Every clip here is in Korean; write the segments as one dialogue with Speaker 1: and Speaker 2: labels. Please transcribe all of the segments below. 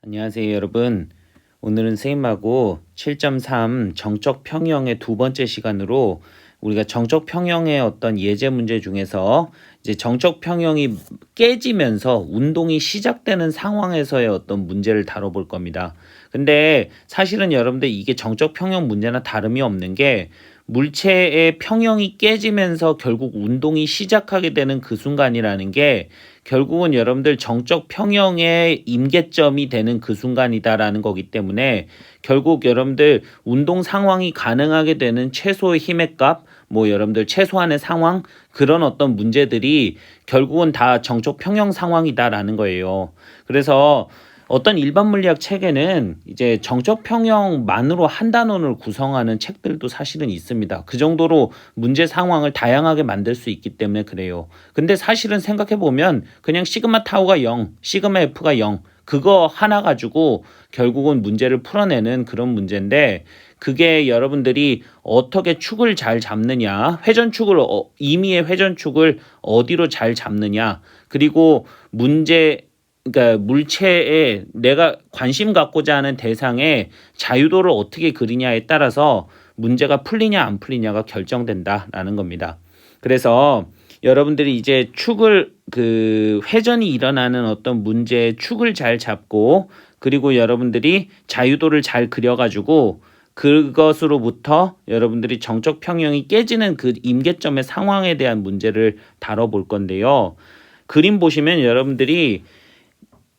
Speaker 1: 안녕하세요 여러분. 오늘은 선생님하고 7.3 정적 평형의 두 번째 시간으로 우리가 정적 평형의 어떤 예제 문제 중에서 이제 정적 평형이 깨지면서 운동이 시작되는 상황에서의 어떤 문제를 다뤄볼 겁니다. 근데 사실은 여러분들 이게 정적 평형 문제나 다름이 없는 게 물체의 평형이 깨지면서 결국 운동이 시작하게 되는 그 순간이라는 게 결국은 여러분들 정적 평형의 임계점이 되는 그 순간이다라는 거기 때문에 결국 여러분들 운동 상황이 가능하게 되는 최소의 힘의 값, 뭐 여러분들 최소한의 상황, 그런 어떤 문제들이 결국은 다 정적 평형 상황이다라는 거예요. 그래서 어떤 일반 물리학 책에는 이제 정적 평형만으로 한 단원을 구성하는 책들도 사실은 있습니다. 그 정도로 문제 상황을 다양하게 만들 수 있기 때문에 그래요. 근데 사실은 생각해 보면 그냥 시그마 타우가 0, 시그마 F가 0, 그거 하나 가지고 결국은 문제를 풀어내는 그런 문제인데, 그게 여러분들이 어떻게 축을 잘 잡느냐, 회전축을 임의의 회전축을 어디로 잘 잡느냐, 그리고 그러니까 물체에 내가 관심 갖고자 하는 대상의 자유도를 어떻게 그리냐에 따라서 문제가 풀리냐 안 풀리냐가 결정된다라는 겁니다. 그래서 여러분들이 이제 회전이 일어나는 어떤 문제의 축을 잘 잡고, 그리고 여러분들이 자유도를 잘 그려가지고 그것으로부터 여러분들이 정적 평형이 깨지는 그 임계점의 상황에 대한 문제를 다뤄볼 건데요. 그림 보시면 여러분들이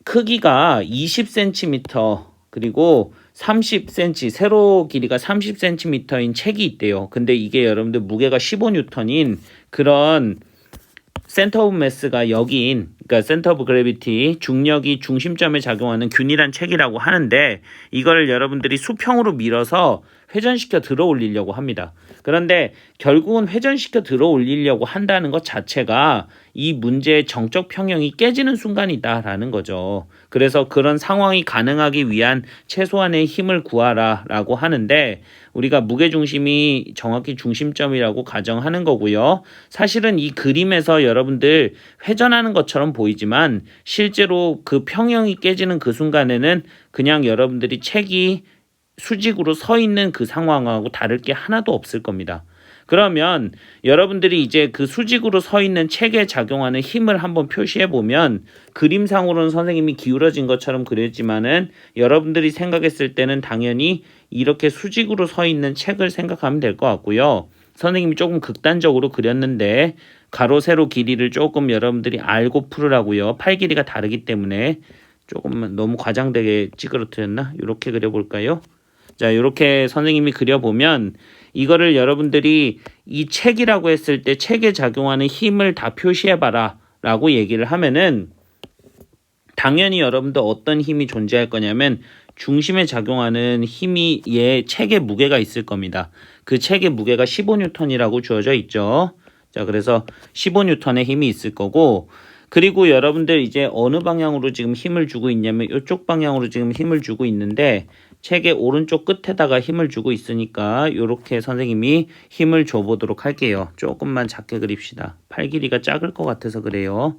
Speaker 1: 크기가 20cm 그리고 30cm, 세로 길이가 30cm인 책이 있대요. 근데 이게 여러분들 무게가 15N인 그런 센터 오브 매스가 여기인, 그러니까 센터 오브 그래비티, 중력이 중심점에 작용하는 균일한 책이라고 하는데, 이거를 여러분들이 수평으로 밀어서 회전시켜 들어 올리려고 합니다. 그런데 결국은 회전시켜 들어 올리려고 한다는 것 자체가 이 문제의 정적 평형이 깨지는 순간이다라는 거죠. 그래서 그런 상황이 가능하기 위한 최소한의 힘을 구하라 라고 하는데, 우리가 무게중심이 정확히 중심점이라고 가정하는 거고요. 사실은 이 그림에서 여러분들 회전하는 것처럼 보이지만 실제로 그 평형이 깨지는 그 순간에는 그냥 여러분들이 책이 수직으로 서 있는 그 상황하고 다를 게 하나도 없을 겁니다. 그러면 여러분들이 이제 그 수직으로 서 있는 책에 작용하는 힘을 한번 표시해 보면, 그림상으로는 선생님이 기울어진 것처럼 그렸지만은 여러분들이 생각했을 때는 당연히 이렇게 수직으로 서 있는 책을 생각하면 될 것 같고요. 선생님이 조금 극단적으로 그렸는데 가로 세로 길이를 조금 여러분들이 알고 풀으라고요. 팔 길이가 다르기 때문에 조금만 너무 과장되게 찌그러뜨렸나? 이렇게 그려볼까요? 자, 이렇게 선생님이 그려보면 이거를 여러분들이 이 책이라고 했을 때 책에 작용하는 힘을 다 표시해봐라 라고 얘기를 하면은, 당연히 여러분들 어떤 힘이 존재할 거냐면 중심에 작용하는 힘이 책의 무게가 있을 겁니다. 그 책의 무게가 15N이라고 주어져 있죠. 자, 그래서 15N의 힘이 있을 거고, 그리고 여러분들 이제 어느 방향으로 지금 힘을 주고 있냐면 이쪽 방향으로 지금 힘을 주고 있는데, 책의 오른쪽 끝에다가 힘을 주고 있으니까 이렇게 선생님이 힘을 줘보도록 할게요. 조금만 작게 그립시다. 팔 길이가 작을 것 같아서 그래요.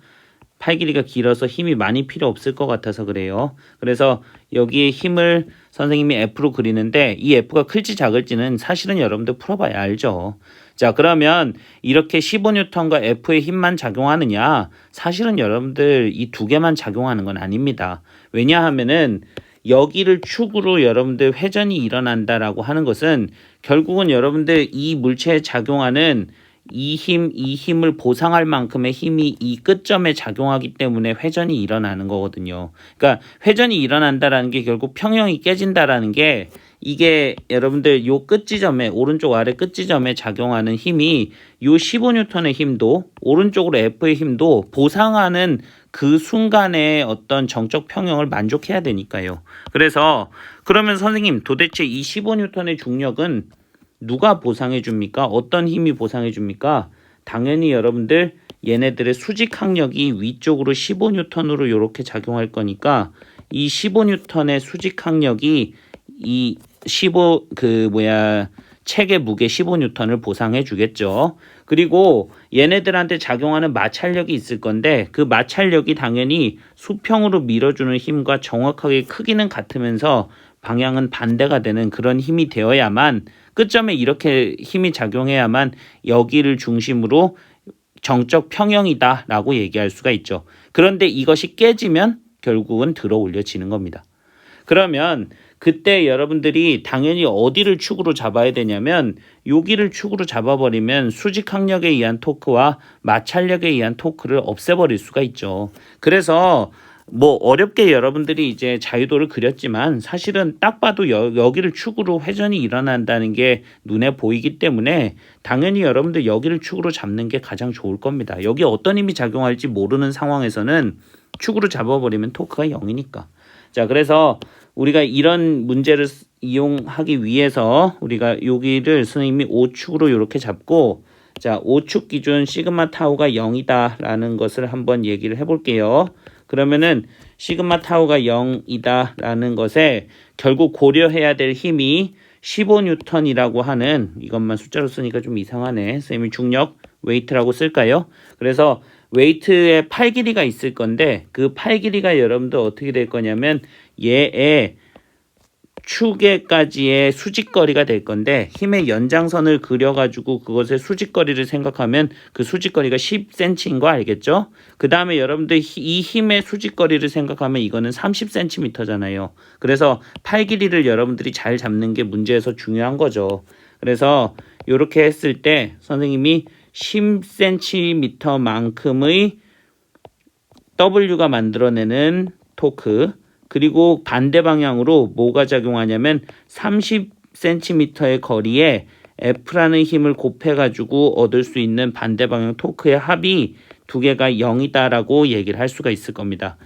Speaker 1: 팔 길이가 길어서 힘이 많이 필요 없을 것 같아서 그래요. 그래서 여기에 힘을 선생님이 F로 그리는데, 이 F가 클지 작을지는 사실은 여러분들 풀어봐야 알죠. 자, 그러면 이렇게 15N과 F의 힘만 작용하느냐? 사실은 여러분들 이 두 개만 작용하는 건 아닙니다. 왜냐하면은 여기를 축으로 여러분들 회전이 일어난다라고 하는 것은 결국은 여러분들 이 물체에 작용하는 이 힘을 보상할 만큼의 힘이 이 끝점에 작용하기 때문에 회전이 일어나는 거거든요. 그러니까 회전이 일어난다라는 게 결국 평형이 깨진다라는 게, 이게 여러분들 요 끝지점에, 오른쪽 아래 끝지점에 작용하는 힘이 요 15N의 힘도, 오른쪽으로 F의 힘도 보상하는 그 순간에 어떤 정적 평형을 만족해야 되니까요. 그래서 그러면 선생님 도대체 이 15N의 중력은 누가 보상해 줍니까? 어떤 힘이 보상해 줍니까? 당연히 여러분들 얘네들의 수직 항력이 위쪽으로 15N으로 이렇게 작용할 거니까 이 15N의 수직 항력이 이 책의 무게 15N을 보상해 주겠죠. 그리고 얘네들한테 작용하는 마찰력이 있을 건데 그 마찰력이 당연히 수평으로 밀어주는 힘과 정확하게 크기는 같으면서 방향은 반대가 되는 그런 힘이 되어야만 끝점에 이렇게 힘이 작용해야만 여기를 중심으로 정적 평형이다라고 얘기할 수가 있죠. 그런데 이것이 깨지면 결국은 들어 올려지는 겁니다. 그러면 그때 여러분들이 당연히 어디를 축으로 잡아야 되냐면 여기를 축으로 잡아버리면 수직항력에 의한 토크와 마찰력에 의한 토크를 없애버릴 수가 있죠. 그래서 뭐 어렵게 여러분들이 이제 자유도를 그렸지만 사실은 딱 봐도 여기를 축으로 회전이 일어난다는 게 눈에 보이기 때문에 당연히 여러분들 여기를 축으로 잡는 게 가장 좋을 겁니다. 여기 어떤 힘이 작용할지 모르는 상황에서는 축으로 잡아버리면 토크가 0이니까. 자, 그래서 우리가 이런 문제를 이용하기 위해서 우리가 여기를 선생님이 5축으로 이렇게 잡고 자, 5축 기준 시그마 타우가 0이다 라는 것을 한번 얘기를 해볼게요. 그러면은 시그마 타우가 0이다 라는 것에 결국 고려해야 될 힘이 15N이라고 하는 이것만 숫자로 쓰니까 좀 이상하네. 선생님이 중력 웨이트라고 쓸까요? 그래서 웨이트의 팔 길이가 있을 건데 그 팔 길이가 여러분들 어떻게 될 거냐면 얘의 축에까지의 수직거리가 될 건데 힘의 연장선을 그려가지고 그것의 수직거리를 생각하면 그 수직거리가 10cm인 거 알겠죠? 그 다음에 여러분들 이 힘의 수직거리를 생각하면 이거는 30cm잖아요. 그래서 팔 길이를 여러분들이 잘 잡는 게 문제에서 중요한 거죠. 그래서 이렇게 했을 때 선생님이 10cm만큼의 W가 만들어내는 토크 그리고 반대 방향으로 뭐가 작용하냐면 30cm의 거리에 F라는 힘을 곱해가지고 얻을 수 있는 반대 방향 토크의 합이 두 개가 0이다라고 얘기를 할 수가 있을 겁니다.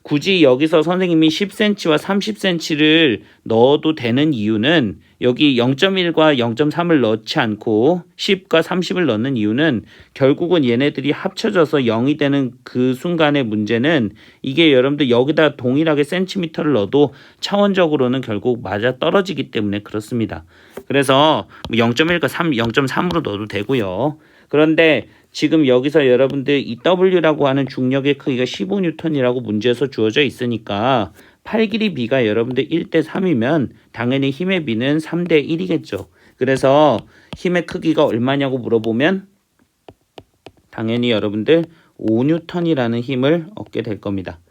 Speaker 1: 굳이 여기서 선생님이 10cm와 30cm를 넣어도 되는 이유는 여기 0.1과 0.3을 넣지 않고 10과 30을 넣는 이유는 결국은 얘네들이 합쳐져서 0이 되는 그 순간의 문제는 이게 여러분들 여기다 동일하게 센티미터를 넣어도 차원적으로는 결국 맞아 떨어지기 때문에 그렇습니다. 그래서 0.1과 0.3으로 넣어도 되고요. 그런데 지금 여기서 여러분들 이 W라고 하는 중력의 크기가 15N이라고 문제에서 주어져 있으니까 팔 길이 B가 여러분들 1대 3이면 당연히 힘의 B는 3대 1이겠죠. 그래서 힘의 크기가 얼마냐고 물어보면 당연히 여러분들 5N이라는 힘을 얻게 될 겁니다.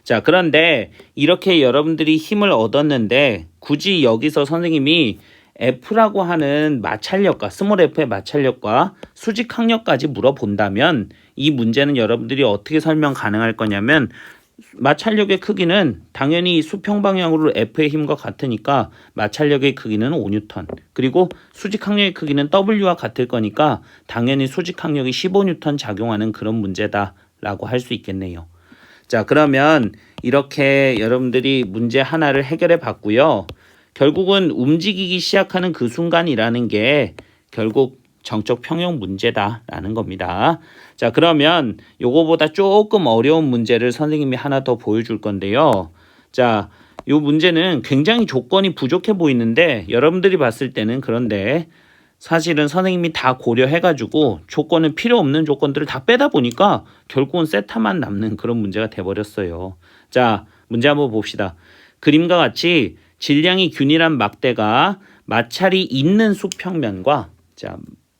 Speaker 1: 자, 그런데 이렇게 여러분들이 힘을 얻었는데 굳이 여기서 선생님이 F라고 하는 마찰력과 스몰 F의 마찰력과 수직 항력까지 물어본다면 이 문제는 여러분들이 어떻게 설명 가능할 거냐면 마찰력의 크기는 당연히 수평 방향으로 F의 힘과 같으니까 마찰력의 크기는 5N 그리고 수직 항력의 크기는 W와 같을 거니까 당연히 수직 항력이 15N 작용하는 그런 문제다라고 할 수 있겠네요. 자, 그러면 이렇게 여러분들이 문제 하나를 해결해 봤고요. 결국은 움직이기 시작하는 그 순간이라는 게 결국 정적 평형 문제다라는 겁니다. 자, 그러면 요거보다 조금 어려운 문제를 선생님이 하나 더 보여줄 건데요. 자, 요 문제는 굉장히 조건이 부족해 보이는데 여러분들이 봤을 때는 그런데 사실은 선생님이 다 고려해가지고 조건은 필요 없는 조건들을 다 빼다 보니까 결국은 세타만 남는 그런 문제가 돼버렸어요. 자, 문제 한번 봅시다. 그림과 같이 질량이 균일한 막대가 마찰이 있는 수평면과 자,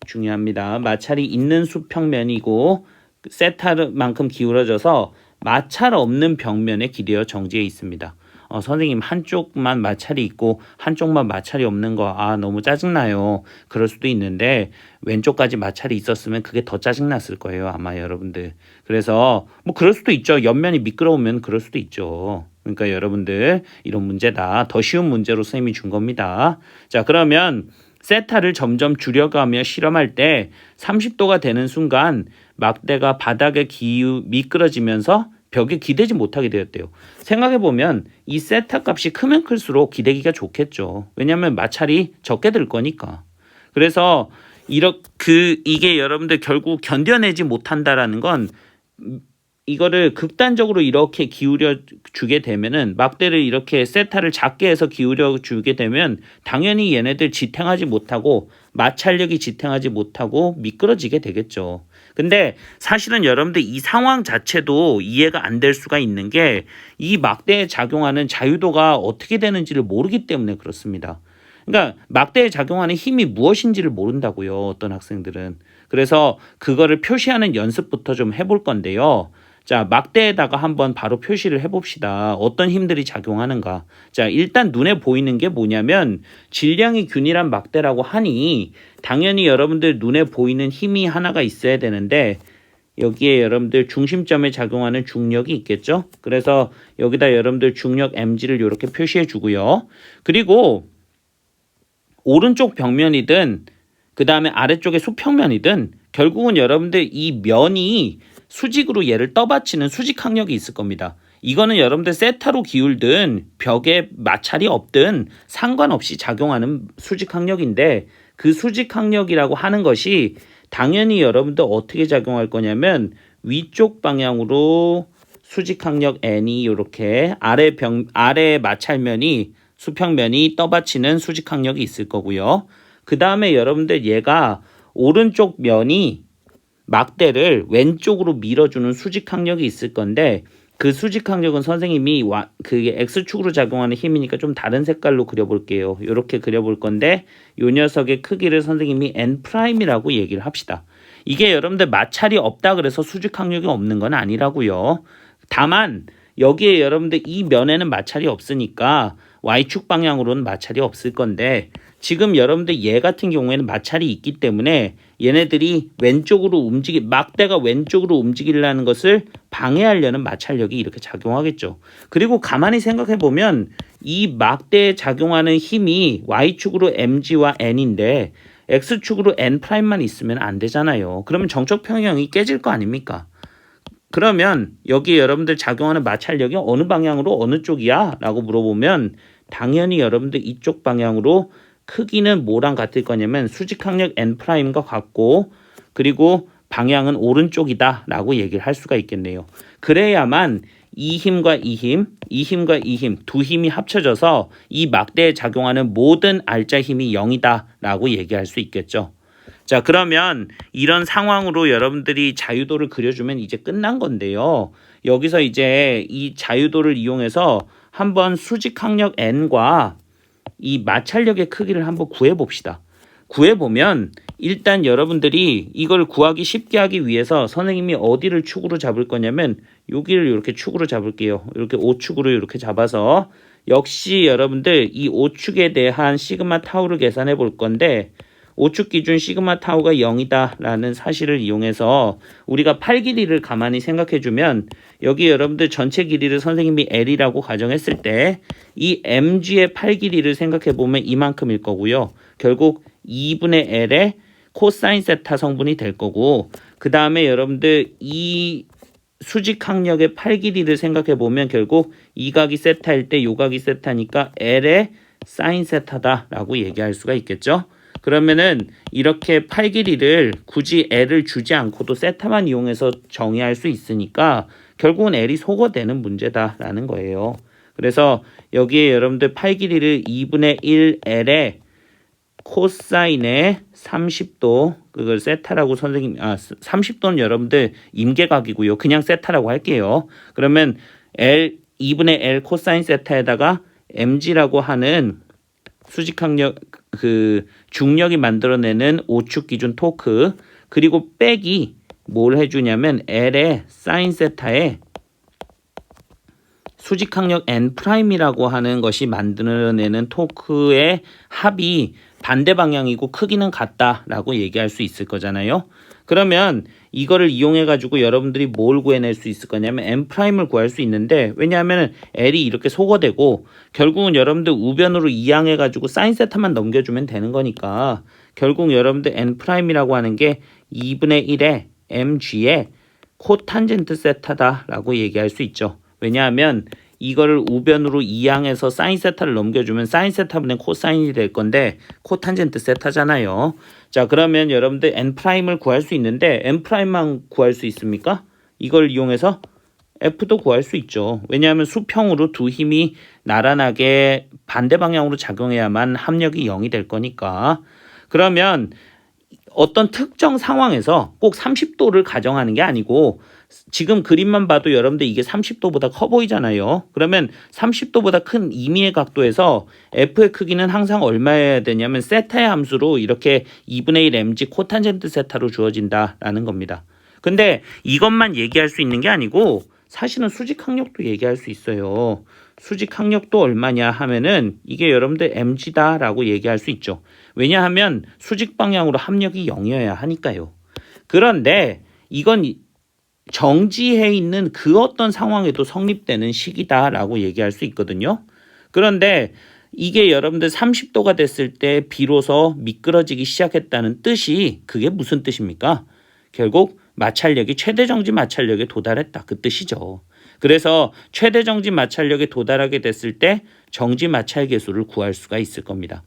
Speaker 1: 중요합니다. 마찰이 있는 수평면이고 세타만큼 기울어져서 마찰 없는 벽면에 기대어 정지해 있습니다. 선생님 한쪽만 마찰이 있고 한쪽만 마찰이 없는 거 너무 짜증나요. 그럴 수도 있는데 왼쪽까지 마찰이 있었으면 그게 더 짜증났을 거예요. 아마 여러분들. 그래서 뭐 그럴 수도 있죠. 옆면이 미끄러우면 그럴 수도 있죠. 그러니까 여러분들 이런 문제다. 더 쉬운 문제로 선생님이 준 겁니다. 자, 그러면 세타를 점점 줄여가며 실험할 때 30도가 되는 순간 막대가 바닥에 미끄러지면서 벽에 기대지 못하게 되었대요. 생각해보면 이 세타 값이 크면 클수록 기대기가 좋겠죠. 왜냐하면 마찰이 적게 들 거니까. 그래서 이게 여러분들 결국 견뎌내지 못한다라는 건 이거를 극단적으로 이렇게 기울여 주게 되면은 막대를 이렇게 세타를 작게 해서 기울여 주게 되면 당연히 얘네들 지탱하지 못하고 마찰력이 지탱하지 못하고 미끄러지게 되겠죠. 근데 사실은 여러분들 이 상황 자체도 이해가 안 될 수가 있는 게 이 막대에 작용하는 자유도가 어떻게 되는지를 모르기 때문에 그렇습니다. 그러니까 막대에 작용하는 힘이 무엇인지를 모른다고요. 어떤 학생들은. 그래서 그거를 표시하는 연습부터 좀 해볼 건데요. 자, 막대에다가 한번 바로 표시를 해봅시다. 어떤 힘들이 작용하는가. 자, 일단 눈에 보이는 게 뭐냐면 질량이 균일한 막대라고 하니 당연히 여러분들 눈에 보이는 힘이 하나가 있어야 되는데 여기에 여러분들 중심점에 작용하는 중력이 있겠죠. 그래서 여기다 여러분들 중력 mg를 이렇게 표시해 주고요. 그리고 오른쪽 벽면이든 그 다음에 아래쪽에 수평면이든 결국은 여러분들 이 면이 수직으로 얘를 떠받치는 수직 항력이 있을 겁니다. 이거는 여러분들 세타로 기울든 벽에 마찰이 없든 상관없이 작용하는 수직 항력인데 그 수직 항력이라고 하는 것이 당연히 여러분들 어떻게 작용할 거냐면 위쪽 방향으로 수직 항력 N이 이렇게 아래 마찰면이 수평면이 떠받치는 수직 항력이 있을 거고요. 그 다음에 여러분들 얘가 오른쪽 면이 막대를 왼쪽으로 밀어주는 수직 항력이 있을 건데 그 수직 항력은 선생님이 그게 X축으로 작용하는 힘이니까 좀 다른 색깔로 그려볼게요. 이렇게 그려볼 건데 이 녀석의 크기를 선생님이 N'이라고 얘기를 합시다. 이게 여러분들 마찰이 없다 그래서 수직 항력이 없는 건 아니라고요. 다만 여기에 여러분들 이 면에는 마찰이 없으니까 Y축 방향으로는 마찰이 없을 건데 지금 여러분들 얘 같은 경우에는 마찰이 있기 때문에 얘네들이 막대가 왼쪽으로 움직이려는 것을 방해하려는 마찰력이 이렇게 작용하겠죠. 그리고 가만히 생각해 보면 이 막대에 작용하는 힘이 Y축으로 mg와 n인데 X축으로 n'만 있으면 안 되잖아요. 그러면 정적 평형이 깨질 거 아닙니까? 그러면 여기 여러분들 작용하는 마찰력이 어느 방향으로 어느 쪽이야? 라고 물어보면 당연히 여러분들 이쪽 방향으로 크기는 뭐랑 같을 거냐면 수직항력 N'과 같고 그리고 방향은 오른쪽이다 라고 얘기를 할 수가 있겠네요. 그래야만 이 힘과 이 힘, 이 힘과 이 힘, 두 힘이 합쳐져서 이 막대에 작용하는 모든 알짜 힘이 0이다 라고 얘기할 수 있겠죠. 자, 그러면 이런 상황으로 여러분들이 자유도를 그려주면 이제 끝난 건데요. 여기서 이제 이 자유도를 이용해서 한번 수직항력 N과 이 마찰력의 크기를 한번 구해봅시다. 구해보면 일단 여러분들이 이걸 구하기 쉽게 하기 위해서 선생님이 어디를 축으로 잡을 거냐면 여기를 이렇게 축으로 잡을게요. 이렇게 O축으로 이렇게 잡아서 역시 여러분들 이 O축에 대한 시그마 타우를 계산해 볼 건데 O축 기준 시그마 타우가 0이다 라는 사실을 이용해서 우리가 팔 길이를 가만히 생각해 주면 여기 여러분들 전체 길이를 선생님이 L이라고 가정했을 때 이 mg의 팔 길이를 생각해 보면 이만큼일 거고요. 결국 2분의 L의 코사인 세타 성분이 될 거고 그 다음에 여러분들 이 수직 항력의 팔 길이를 생각해 보면 결국 이 각이 세타일 때 요 각이 세타니까 L의 사인 세타다 라고 얘기할 수가 있겠죠. 그러면은 이렇게 팔 길이를 굳이 L을 주지 않고도 세타만 이용해서 정의할 수 있으니까 결국은 L이 소거되는 문제다라는 거예요. 그래서 여기에 여러분들 팔 길이를 2분의 1L에 코사인의 30도 그걸 세타라고 30도는 여러분들 임계각이고요. 그냥 세타라고 할게요. 그러면 2분의 L 코사인 세타에다가 mg라고 하는 수직항력 중력이 만들어내는 O축 기준 토크 그리고 빼기 뭘 해주냐면 L의 사인 세타에 수직항력 N'이라고 하는 것이 만들어내는 토크의 합이 반대 방향이고 크기는 같다라고 얘기할 수 있을 거잖아요. 그러면 이거를 이용해 가지고 여러분들이 뭘 구해낼 수 있을 거냐면 N'을 구할 수 있는데 왜냐하면 L이 이렇게 소거되고 결국은 여러분들 우변으로 이항해 가지고 사인 세타만 넘겨주면 되는 거니까 결국 여러분들 N'이라고 하는 게 2분의 1의 mg의 코탄젠트 세타다라고 얘기할 수 있죠. 왜냐하면 이거를 우변으로 이항해서 사인 세타를 넘겨주면 사인 세타분의 코사인이 될 건데 코탄젠트 세타잖아요. 자, 그러면 여러분들 N'을 구할 수 있는데 N'만 구할 수 있습니까? 이걸 이용해서 F도 구할 수 있죠. 왜냐하면 수평으로 두 힘이 나란하게 반대 방향으로 작용해야만 합력이 0이 될 거니까. 그러면 어떤 특정 상황에서 꼭 30도를 가정하는 게 아니고 지금 그림만 봐도 여러분들 이게 30도보다 커 보이잖아요. 그러면 30도보다 큰 임의의 각도에서 F의 크기는 항상 얼마여야 되냐면 세타의 함수로 이렇게 2분의 1 mg 코탄젠트 세타로 주어진다라는 겁니다. 근데 이것만 얘기할 수 있는 게 아니고 사실은 수직 항력도 얘기할 수 있어요. 수직 항력도 얼마냐 하면은 이게 여러분들 mg다라고 얘기할 수 있죠. 왜냐하면 수직 방향으로 합력이 0이어야 하니까요. 그런데 이건 정지해 있는 그 어떤 상황에도 성립되는 식이다라고 얘기할 수 있거든요. 그런데 이게 여러분들 30도가 됐을 때 비로소 미끄러지기 시작했다는 뜻이 그게 무슨 뜻입니까? 결국 마찰력이 최대 정지 마찰력에 도달했다 그 뜻이죠. 그래서 최대 정지 마찰력에 도달하게 됐을 때 정지 마찰 계수를 구할 수가 있을 겁니다.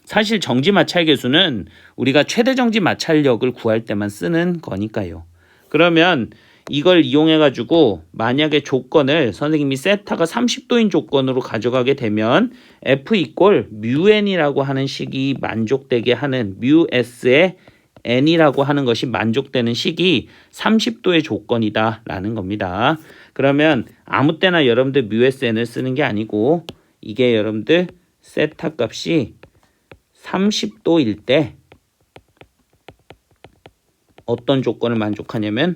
Speaker 1: 사실 정지 마찰 계수는 우리가 최대 정지 마찰력을 구할 때만 쓰는 거니까요. 그러면 이걸 이용해 가지고 만약에 조건을 선생님이 세타가 30도인 조건으로 가져가게 되면 F 이꼴 μn이라고 하는 식이 만족되게 하는 μs의 n이라고 하는 것이 만족되는 식이 30도의 조건이다라는 겁니다. 그러면 아무 때나 여러분들 μsn을 쓰는 게 아니고 이게 여러분들 세타 값이 30도일 때 어떤 조건을 만족하냐면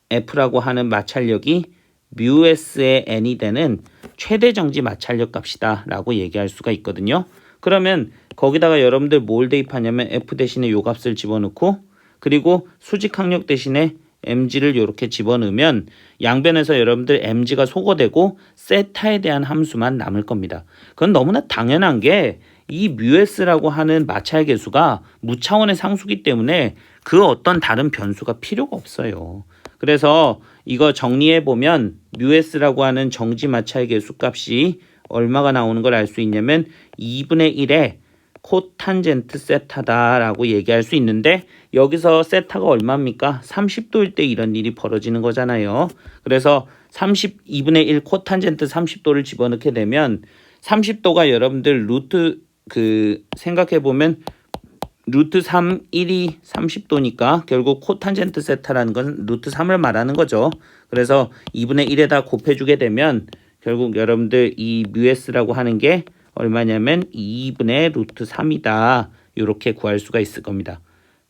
Speaker 1: F라고 하는 마찰력이 μs의 n이 되는 최대 정지 마찰력 값이다 라고 얘기할 수가 있거든요. 그러면 거기다가 여러분들 뭘 대입하냐면 F 대신에 요 값을 집어넣고 그리고 수직 항력 대신에 mg를 이렇게 집어넣으면 양변에서 여러분들 mg가 소거되고 세타에 대한 함수만 남을 겁니다. 그건 너무나 당연한 게 이 μs라고 하는 마찰 계수가 무차원의 상수기 때문에 그 어떤 다른 변수가 필요가 없어요. 그래서 이거 정리해 보면 μs라고 하는 정지 마찰 계수 값이 얼마가 나오는 걸 알 수 있냐면 2분의 1의 코탄젠트 세타다라고 얘기할 수 있는데 여기서 세타가 얼마입니까? 30도일 때 이런 일이 벌어지는 거잖아요. 그래서 2분의 1 코탄젠트 30도를 집어넣게 되면 30도가 여러분들 생각해 보면 루트 3, 1이 30도니까 결국 코탄젠트 세타라는 건 루트 3을 말하는 거죠. 그래서 2분의 1에다 곱해주게 되면 결국 여러분들 이 μs라고 하는 게 얼마냐면 2분의 루트 3이다. 이렇게 구할 수가 있을 겁니다.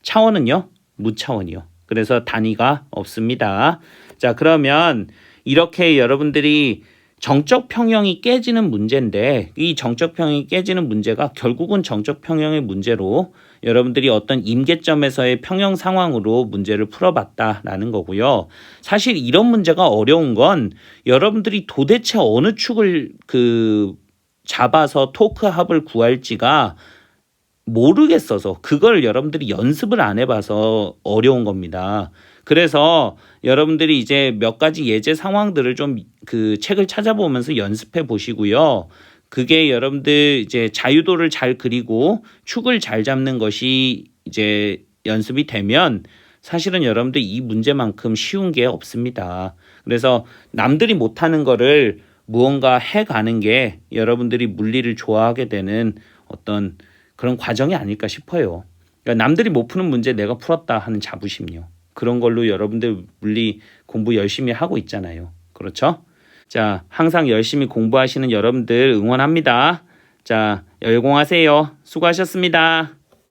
Speaker 1: 차원은요? 무차원이요. 그래서 단위가 없습니다. 자, 그러면 이렇게 여러분들이 정적 평형이 깨지는 문제인데 이 정적 평형이 깨지는 문제가 결국은 정적 평형의 문제로 여러분들이 어떤 임계점에서의 평형 상황으로 문제를 풀어봤다라는 거고요. 사실 이런 문제가 어려운 건 여러분들이 도대체 어느 축을 잡아서 토크 합을 구할지가 모르겠어서 그걸 여러분들이 연습을 안 해봐서 어려운 겁니다. 그래서 여러분들이 이제 몇 가지 예제 상황들을 좀 책을 찾아보면서 연습해 보시고요. 그게 여러분들 이제 자유도를 잘 그리고 축을 잘 잡는 것이 이제 연습이 되면 사실은 여러분들 이 문제만큼 쉬운 게 없습니다. 그래서 남들이 못하는 거를 무언가 해가는 게 여러분들이 물리를 좋아하게 되는 어떤 그런 과정이 아닐까 싶어요. 그러니까 남들이 못 푸는 문제 내가 풀었다 하는 자부심요. 그런 걸로 여러분들 물리 공부 열심히 하고 있잖아요. 그렇죠? 자, 항상 열심히 공부하시는 여러분들 응원합니다. 자, 열공하세요. 수고하셨습니다.